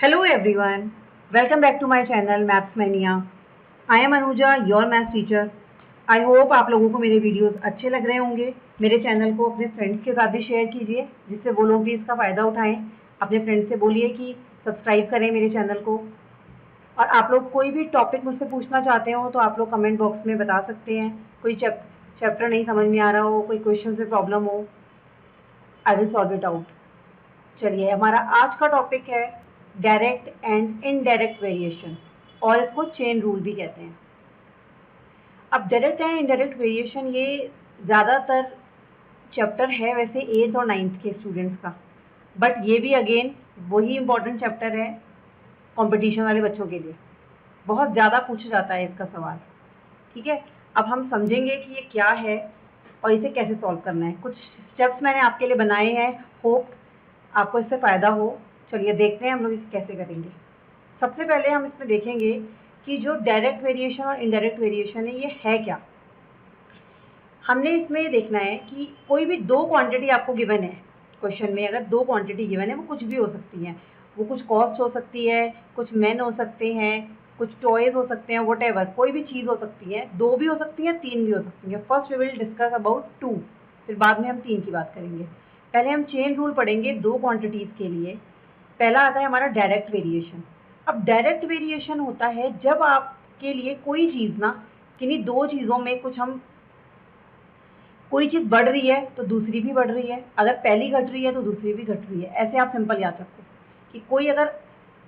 Hello everyone, welcome back to my channel Maths Mania. I am Anuja, your math teacher. I hope आप लोगों को मेरे videos अच्छे लग रहे होंगे। मेरे चैनल को अपने फ्रेंड्स के साथ भी शेयर कीजिए जिससे वो लोग भी इसका फ़ायदा उठाएं। अपने फ्रेंड्स से बोलिए कि सब्सक्राइब करें मेरे चैनल को। और आप लोग कोई भी टॉपिक मुझसे पूछना चाहते हो तो आप लोग कमेंट बॉक्स में बता सकते हैं। कोई चैप्टर नहीं समझ में आ रहा हो, कोई क्वेश्चन से प्रॉब्लम हो, I will solve it out. चलिए, हमारा आज का टॉपिक है डायरेक्ट एंड इनडायरेक्ट वेरिएशन, और इसको चेन रूल भी कहते हैं। अब डायरेक्ट एंड इनडायरेक्ट वेरिएशन ये ज़्यादातर चैप्टर है वैसे 8th और 9th के स्टूडेंट्स का, बट ये भी अगेन वही इम्पोर्टेंट चैप्टर है कंपटीशन वाले बच्चों के लिए। बहुत ज़्यादा पूछा जाता है इसका सवाल। ठीक है, अब हम समझेंगे कि ये क्या है और इसे कैसे सॉल्व करना है। कुछ स्टेप्स मैंने आपके लिए बनाए हैं, होप आपको इससे फ़ायदा हो। चलिए देखते हैं हम लोग इसे कैसे करेंगे। सबसे पहले हम इसमें देखेंगे कि जो डायरेक्ट वेरिएशन और इनडायरेक्ट वेरिएशन है ये है क्या। हमने इसमें ये देखना है कि कोई भी दो क्वांटिटी आपको गिवन है क्वेश्चन में। अगर दो क्वांटिटी गिवन है, वो कुछ भी हो सकती हैं। वो कुछ कॉस्ट हो सकती है, कुछ मेन हो सकते हैं, कुछ टॉयज हो सकते हैं, वट कोई भी चीज़ हो सकती है। दो भी हो सकती है, तीन भी हो सकती है। First we will discuss about two, फिर बाद में हम तीन की बात करेंगे। पहले हम चेन रूल पढ़ेंगे दो क्वांटिटीज़ के लिए। पहला आता है हमारा डायरेक्ट वेरिएशन। अब डायरेक्ट वेरिएशन होता है जब आपके लिए कोई चीज़ ना, किन्हीं दो चीज़ों में कुछ हम कोई चीज़ बढ़ रही है तो दूसरी भी बढ़ रही है, अगर पहली घट रही है तो दूसरी भी घट रही है। ऐसे आप सिंपल याद रखो कि कोई अगर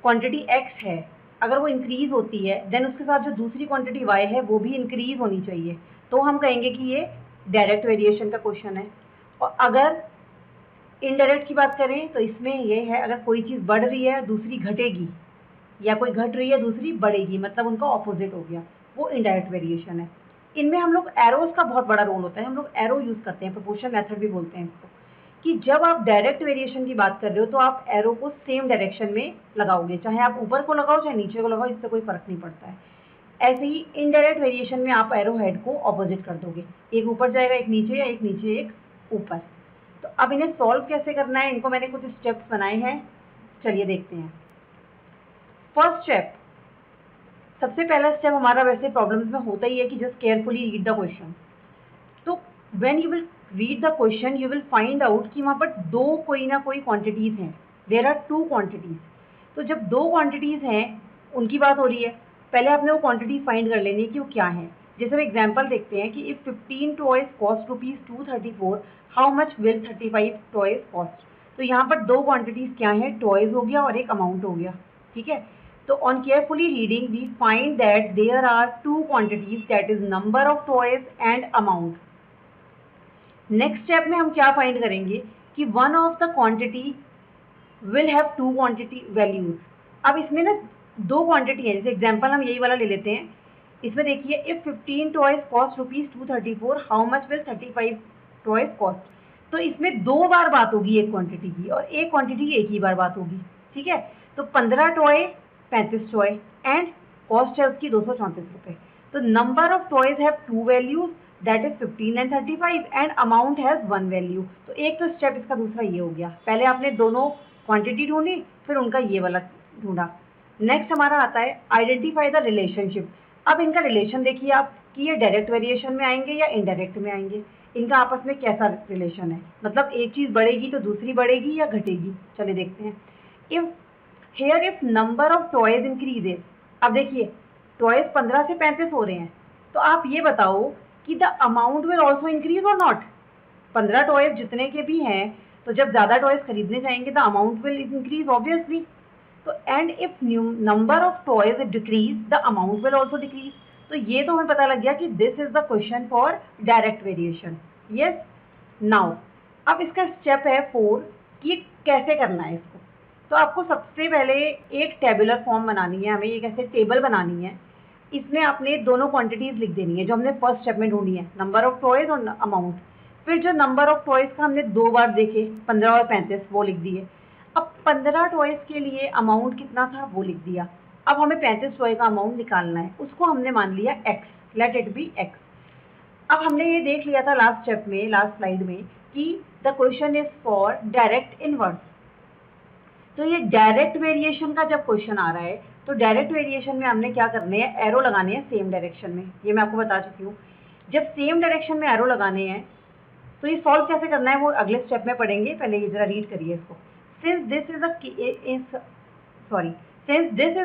क्वांटिटी x है, अगर वो इंक्रीज होती है देन उसके साथ जो दूसरी क्वांटिटी y है वो भी इंक्रीज होनी चाहिए, तो हम कहेंगे कि ये डायरेक्ट वेरिएशन का क्वेश्चन है। और अगर इनडायरेक्ट की बात करें तो इसमें ये है, अगर कोई चीज़ बढ़ रही है दूसरी घटेगी, या कोई घट रही है दूसरी बढ़ेगी, मतलब उनका ऑपोजिट हो गया, वो इनडायरेक्ट वेरिएशन है। इनमें हम लोग एरोज का बहुत बड़ा रोल होता है। हम लोग एरो यूज़ करते हैं, प्रोपोर्शन मेथड भी बोलते हैं इसको, कि जब आप डायरेक्ट वेरिएशन की बात कर रहे हो तो आप एरो को सेम डायरेक्शन में लगाओगे, चाहे आप ऊपर को लगाओ चाहे नीचे को लगाओ, इससे कोई फर्क नहीं पड़ता है। ऐसे ही इनडायरेक्ट वेरिएशन में आप एरो हेड को ऑपोजिट कर दोगे, एक ऊपर जाएगा एक नीचे, या एक नीचे एक ऊपर। तो अब इन्हें सॉल्व कैसे करना है, इनको मैंने कुछ स्टेप्स बनाए हैं, चलिए देखते हैं। फर्स्ट स्टेप, सबसे पहला स्टेप हमारा वैसे प्रॉब्लम्स में होता ही है कि just carefully read the question. तो when you will read the question you will find out कि वहाँ पर दो कोई ना कोई क्वांटिटीज़ हैं। There are two quantities. तो जब दो क्वांटिटीज़ हैं उनकी बात हो रही है, पहले आपने वो क्वांटिटी फाइंड कर लेनी है कि वो क्या है। जैसे हम एग्जाम्पल देखते हैं कि if 15 toys cost ₹234, how much will 35 toys cost. तो यहाँ पर दो क्वांटिटीज़ क्या हैं, टॉयज हो गया और एक अमाउंट हो गया। ठीक है, तो on carefully reading we find that there are two quantities, that is number of toys and amount. Next step में हम क्या फाइंड करेंगे कि one of the quantity will have two quantity values. अब इसमें ना दो क्वांटिटी है, जैसे एग्जांपल हम यही वाला ले लेते हैं। इसमें देखिए if 15 toys cost ₹234, how much will 35 toys cost. तो इसमें दो बार बात होगी एक क्वांटिटी की, और एक क्वांटिटी एक ही बार बात होगी। ठीक है, तो 15 टॉय 35 टॉय एंड कॉस्ट है उसकी ₹234। तो number of toys have to values, that is 15 and 35, and amount has one value. तो एक तो स्टेप इसका दूसरा ये हो गया, पहले आपने दोनों क्वांटिटी ढूंढी, फिर उनका ये वाला ढूंढा। नेक्स्ट हमारा आता है आइडेंटिफाई द रिलेशनशिप। अब इनका रिलेशन देखिए आप कि ये डायरेक्ट वेरिएशन में आएंगे या इनडायरेक्ट में आएंगे, इनका आपस में कैसा रिलेशन है, मतलब एक चीज़ बढ़ेगी तो दूसरी बढ़ेगी या घटेगी। चलिए देखते हैं। If here if number of toys increases, अब देखिए टॉयज 15 से 35 हो रहे हैं, तो आप ये बताओ कि the amount will also increase और नॉट। 15 टॉयज जितने के भी हैं, तो जब ज़्यादा टॉयज खरीदने जाएंगे the amount will increase obviously. तो and if number of toys decrease the amount will also decrease. तो ये तो हमें पता लग गया कि this is the question for direct variation. Yes, now अब इसका स्टेप है 4 कि कैसे करना है इसको। तो आपको सबसे पहले एक टेबुलर फॉर्म बनानी है, हमें एक ऐसे टेबल बनानी है। इसमें आपने दोनों क्वांटिटीज़ लिख देनी है जो हमने फर्स्ट स्टेप में ढूंढी है, नंबर ऑफ टॉयज और अमाउंट। फिर जो नंबर ऑफ टॉयज का हमने दो बार देखे 15 और 35, वो लिख दिए। अब 15 टॉयज के लिए अमाउंट कितना था वो लिख दिया। अब हमें 35 टॉय का अमाउंट निकालना है, उसको हमने मान लिया x, let it be x। अब हमने ये देख लिया था लास्ट स्टेप में, लास्ट स्लाइड में, कि the question is for direct inverse. तो ये डायरेक्ट वेरिएशन का जब क्वेश्चन आ रहा है तो डायरेक्ट वेरिएशन में हमने क्या करने हैं, एरो लगाने हैं सेम डायरेक्शन में। ये मैं आपको बता चुकी हूँ। जब सेम डायरेक्शन में एरो लगाने हैं तो ये सॉल्व कैसे करना है वो अगले स्टेप में पढ़ेंगे। पहले ये जरा रीड करिए इसको। Since this is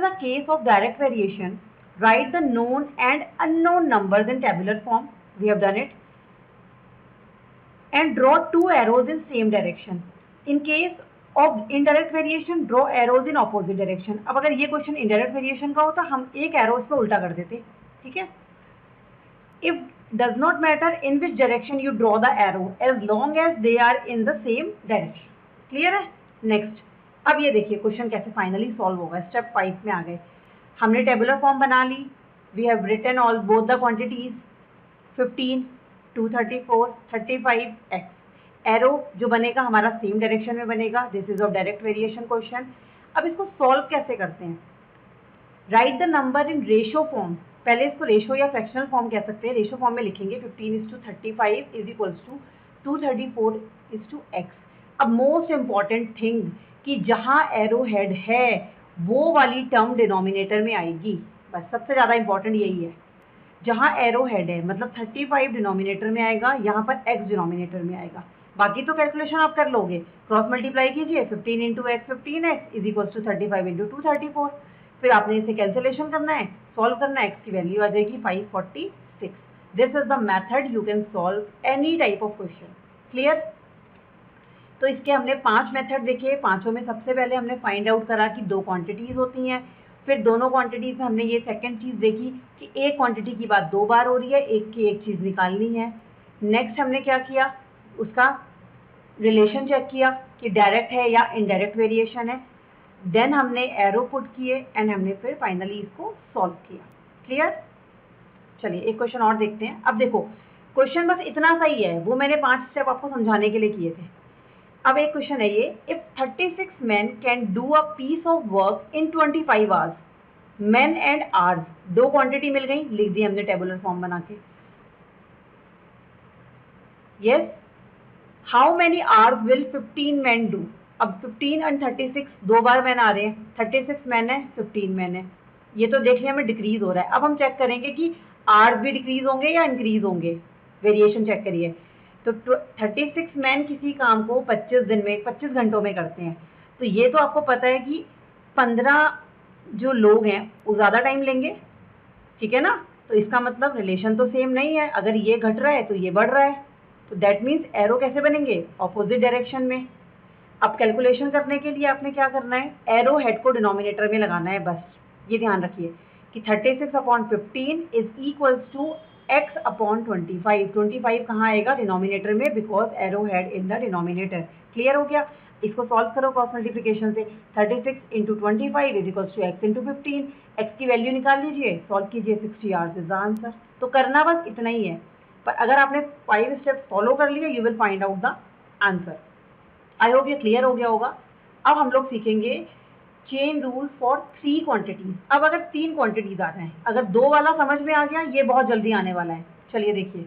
a case of direct variation, write the known and unknown numbers in tabular form. We have done it. And draw two arrows in same direction. In case of indirect variation, draw arrows in opposite direction. अब अगर ये question indirect variation का होता हम एक arrow इस पे उल्टा कर देते, ठीक है। If does not matter in which direction you draw the arrow as long as they are in the same direction. Clear है? नेक्स्ट, अब ये देखिए क्वेश्चन कैसे फाइनली सॉल्व होगा। स्टेप 5 में आ गए। हमने टेबुलर फॉर्म बना ली। We have written all both the quantities 15, 234, 35 x. Arrow जो बनेगा हमारा सेम डायरेक्शन में बनेगा। This is of direct variation question. अब इसको सॉल्व कैसे करते हैं? Write the number in ratio form. पहले इसको रेशो या फ्रैक्शनल फॉर्म कह सकते हैं। रेशो फॉर्म में लिखेंगे 15:35 इज इक्वल्स टू 234:x। अब मोस्ट इंपॉर्टेंट थिंग कि जहां एरो हेड है वो वाली टर्म डिनोमिनेटर में आएगी। बस सबसे ज़्यादा इंपॉर्टेंट यही है। जहाँ एरो हेड है मतलब 35 डिनोमिनेटर में आएगा, यहाँ पर x डिनोमिनेटर में आएगा। बाकी तो कैलकुलेशन आप कर लोगे। क्रॉस मल्टीप्लाई कीजिए 15 into x 15x is equals to 35 into 234। फिर आपने इसे कैंसिलेशन करना है, सॉल्व करना है। x की वैल्यू आ जाएगी 546। This is the method you can solve any type of question. Clear? तो इसके हमने 5 मेथड देखे। पांचों में सबसे पहले हमने फाइंड आउट करा कि 2 क्वांटिटीज होती हैं। फिर दोनों क्वांटिटीज में हमने ये सेकंड चीज़ देखी कि एक क्वांटिटी की बात 2 बार हो रही है, एक की एक चीज़ निकालनी है। नेक्स्ट हमने क्या किया, उसका रिलेशन चेक किया कि डायरेक्ट है या इनडायरेक्ट वेरिएशन है। देन हमने एरो पुट किए एंड हमने फिर फाइनली इसको सॉल्व किया। क्लियर? चलिए एक क्वेश्चन और देखते हैं। अब देखो क्वेश्चन बस इतना सा ही है, वो मैंने 5 स्टेप आपको समझाने के लिए किए थे। अब एक क्वेश्चन है ये, if 36 men can do a piece of work in 25 hours, men and hours, 2 quantity मिल गई, लिख दी हमने टेबुलर फॉर्म बना के। Yes, how many hours will 15 men do? अब 15 एंड 36 2 बार मैन आ रहे हैं। 36 मैन है, 15 मैन है। ये तो देख लिया हमें डिक्रीज हो रहा है। अब हम चेक करेंगे कि आवर्स भी डिक्रीज होंगे या इंक्रीज होंगे। वेरिएशन चेक करिए। तो 36 मैन किसी काम को 25 दिन में 25 घंटों में करते हैं। तो ये तो आपको पता है कि 15 जो लोग हैं वो ज़्यादा टाइम लेंगे, ठीक है ना। तो इसका मतलब रिलेशन तो सेम नहीं है। अगर ये घट रहा है तो ये बढ़ रहा है, तो दैट मीन्स एरो कैसे बनेंगे, ऑपोजिट डायरेक्शन में। अब कैलकुलेशन करने के लिए आपने क्या करना है, एरो हेड को डिनोमिनेटर में लगाना है। बस ये ध्यान रखिए कि 36/15 is equals to x upon 25। 25 कहाँ आएगा, डिनोमिनेटर में, because arrow head in the denominator. Clear हो गया? इसको सॉल्व करो क्रॉस मल्टीप्लिकेशन से। 36 into 25 is equals to x into 15। x की वैल्यू निकाल लीजिए, सॉल्व कीजिए, 60 आवर्स इज द आंसर। तो करना बस इतना ही है, पर अगर आपने 5 स्टेप फॉलो कर लिए you will find out the answer. I hope ये क्लियर हो गया होगा। अब हम लोग सीखेंगे चेन रूल फॉर 3 क्वांटिटीज। अब अगर 3 क्वांटिटीज आ जाएं, अगर 2 वाला समझ में आ गया, ये बहुत जल्दी आने वाला है। चलिए देखिए,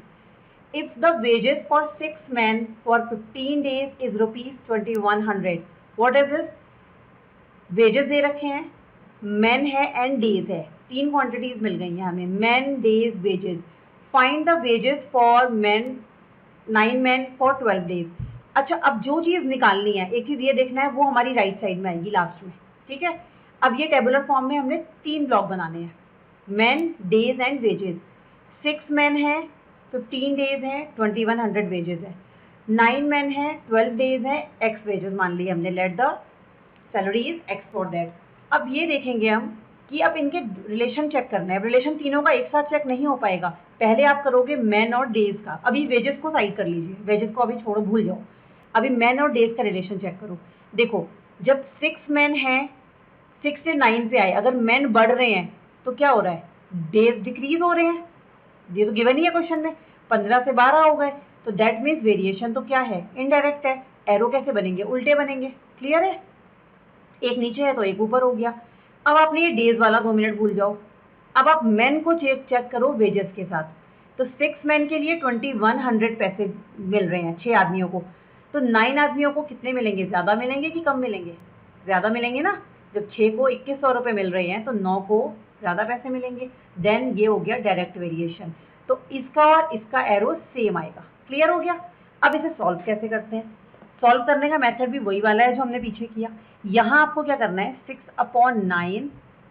if the wages for 6 men for 15 days is ₹2100, what is this? Wages दे रखे हैं, मैन है एंड डेज है। 3 क्वांटिटीज मिल गई हैं हमें, man, days, wages. Find the wages for man 9 men for 12 days। अच्छा, अब जो चीज़ निकालनी है, एक चीज़ ये देखना है, वो हमारी राइट साइड में आएगी लास्ट में, ठीक है। अब ये टेबुलर फॉर्म में हमने 3 ब्लॉक बनाने हैं, man, days and wages. 6 man है, 15 डेज है, 2100 वेजेस है। 9 मैन है, 12 डेज है, एक्स वेजेस मान लिए हमने। Let the salaries x for that. अब ये देखेंगे हम कि अब इनके रिलेशन चेक करना है। रिलेशन तीनों का एक साथ चेक नहीं हो पाएगा, पहले आप करोगे मैन और डेज का। अभी वेजेस को साइड कर लीजिए, वेजेस को अभी छोड़ो, भूल जाओ। अभी मैन और डेज का रिलेशन चेक करो। देखो, जब 6 मैन हैं, 6 से 9 पे आए, अगर मैन बढ़ रहे हैं तो क्या हो रहा है, डेज डिक्रीज हो रहे हैं। ये तो गिवन ही है क्वेश्चन में। 15 से 12 हो गए, तो दैट मीन्स वेरिएशन तो क्या है, इनडायरेक्ट है। एरो कैसे बनेंगे, उल्टे बनेंगे। क्लियर है? एक नीचे है तो एक ऊपर हो गया। अब आपने ये डेज वाला 2 मिनट भूल जाओ। अब आप मैन को चेक करो वेजेस के साथ। तो 6 मैन के लिए 2100 पैसे मिल रहे हैं 6 आदमियों को। तो 9 आदमियों को कितने मिलेंगे, ज़्यादा मिलेंगे कि कम मिलेंगे? ज़्यादा मिलेंगे ना, जब 6 को 2100 रुपये मिल रहे हैं तो 9 को ज़्यादा पैसे मिलेंगे। देन ये हो गया डायरेक्ट वेरिएशन, तो इसका और इसका एरो सेम आएगा। क्लियर हो गया। अब इसे सॉल्व कैसे करते हैं? सॉल्व करने का मेथड भी वही वाला है जो हमने पीछे किया। यहाँ आपको क्या करना है, 6/9,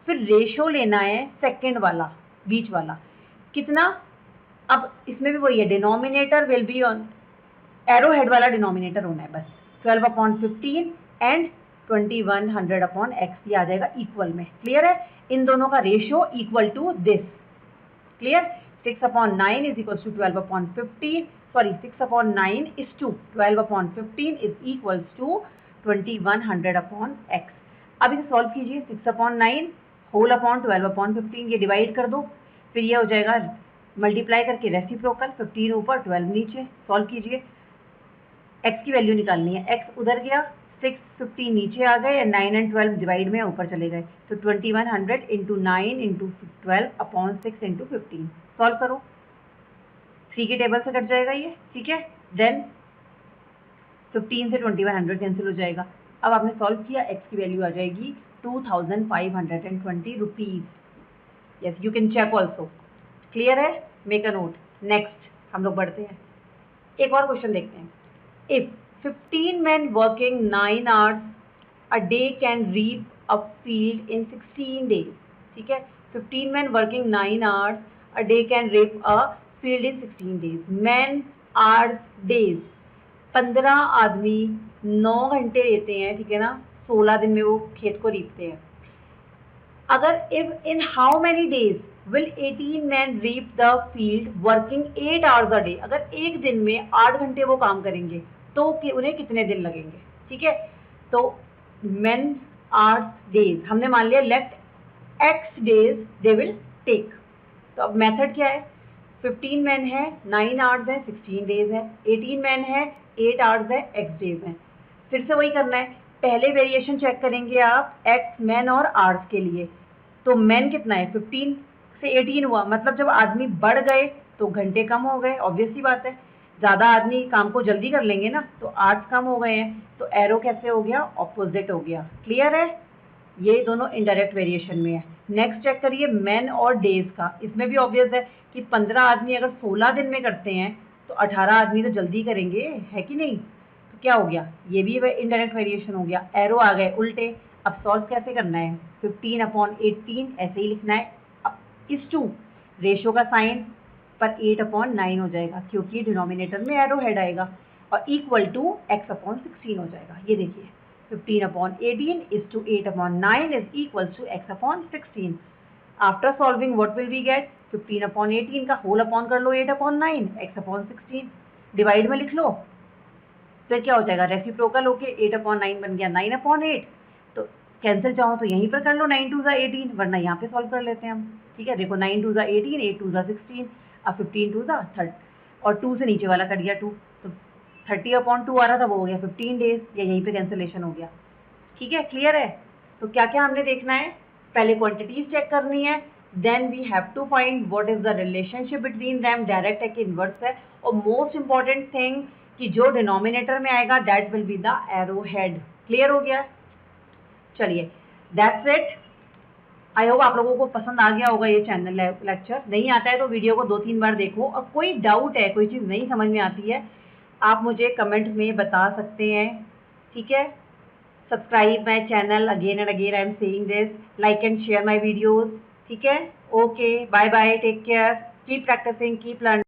फिर रेशो लेना है सेकेंड वाला, बीच वाला कितना। अब इसमें भी वही है, denominator will be on, arrow head वाला डिनोमिनेटर होना है बस। 12/15 एंड 2100/x ये आ जाएगा इक्वल में। क्लियर है। इन दोनों का ratio equal to this. Clear. 6/9 is equal to 12/15, sorry 6/9 is to 12/15 is equal to 2100/x। अब इसे सॉल्व कीजिए। 6/9 होल अपॉन 12/15 ये डिवाइड कर दो, फिर ये हो जाएगा मल्टीप्लाई करके रेसिप्रोकल, 15 ऊपर 12 नीचे। सॉल्व कीजिए, x की वैल्यू निकालनी है। x उधर गया, 6 15 नीचे आ गए, 9 एंड 12 डिवाइड में ऊपर चले गए, तो 2100 इंटू 9 इंटू 12/6 इंटू 15। सॉल्व करो, 3 की टेबल से कट जाएगा ये। ठीक है। देन 15 से 2100 कैंसिल हो जाएगा। अब आपने सॉल्व किया, x की वैल्यू आ जाएगी 2520 rupees. Yes, you can check also. Clear है। Make a note. नेक्स्ट हम लोग बढ़ते हैं, एक और क्वेश्चन देखते हैं। If 15 men working 9 hours a day can reap a field in 16 days, ठीक है। 15 men working 9 hours a day can reap a field in 16 days. Men, hours, days, 15 आदमी 9 घंटे लेते हैं, ठीक है ना, 16 दिन में वो खेत को रीपते हैं। अगर if in how many days will 18 men reap the field working 8 hours a day, अगर एक दिन में 8 घंटे वो काम करेंगे तो उन्हें कितने दिन लगेंगे। ठीक है। तो men hours days हमने मान लिया, left x days they will take। तो अब मेथड क्या है, 15 मैन है, 9 आवर्स है, 16 डेज है, 18 मैन है, 8 आवर्स है, x डेज है। फिर से वही करना है, पहले वेरिएशन चेक करेंगे आप x मैन और आवर्स के लिए। तो मैन कितना है, 15 से 18 हुआ, मतलब जब आदमी बढ़ गए तो घंटे कम हो गए, ऑब्वियस सी बात है। ज़्यादा आदमी काम को जल्दी कर लेंगे ना, तो आवर्स कम हो गए हैं, तो एरो कैसे हो गया, ऑपोजिट हो गया। क्लियर है। ये दोनों इनडायरेक्ट वेरिएशन में है। नेक्स्ट चेक करिए मैन और डेज का। इसमें भी ऑब्वियस है कि 15 आदमी अगर 16 दिन में करते हैं तो 18 आदमी तो जल्दी करेंगे, है कि नहीं। तो क्या हो गया, ये भी इनडायरेक्ट वेरिएशन हो गया, एरो आ गए उल्टे। अब सॉल्व कैसे करना है, 15/18 ऐसे ही लिखना है। अब इस टू रेशो का साइन पर 8/9 हो जाएगा, क्योंकि डिनोमिनेटर में एरो हेड आएगा, और इक्वल टू x/16 हो जाएगा। ये देखिए 15/18 is to 8/9 is equals to x/16. After solving what will we get, 15/18 का होल अपॉन कर लो 8/9, x/16 डिवाइड में लिख लो, फिर क्या हो जाएगा, रेसिप्रोकल होके 8/9 बन गया 9/8। तो कैंसिल चाहो तो यहीं पर कर लो, 9 2 18, वरना यहाँ पे सॉल्व कर लेते हैं हम। ठीक है, देखो 9 2 18, 8 2 16, अब 15 2 30, और 2 से नीचे वाला कट गया 2, तो 30/2 आ रहा था, वो हो गया 15 डेज, या यहीं पे कैंसिलेशन हो गया। ठीक है, क्लियर है। तो क्या क्या हमने देखना है, पहले क्वांटिटीज चेक करनी है, then we have to find what is the relationship between them, direct है कि इनवर्स है, और मोस्ट इंपॉर्टेंट थिंग कि जो डिनोमिनेटर में आएगा that will be the arrow head. Clear हो गया। चलिए, दैट्स इट। आई होप आप लोगों को पसंद आ गया होगा ये चैनल लेक्चर। नहीं आता है तो वीडियो को 2-3 बार देखो, और कोई डाउट है, कोई चीज़ नहीं समझ में आती है, आप मुझे कमेंट में बता सकते हैं। ठीक है। Subscribe my channel again and again, I am saying this, like and share my videos. ठीक है। Okay, bye bye, take care, keep practicing, keep learning.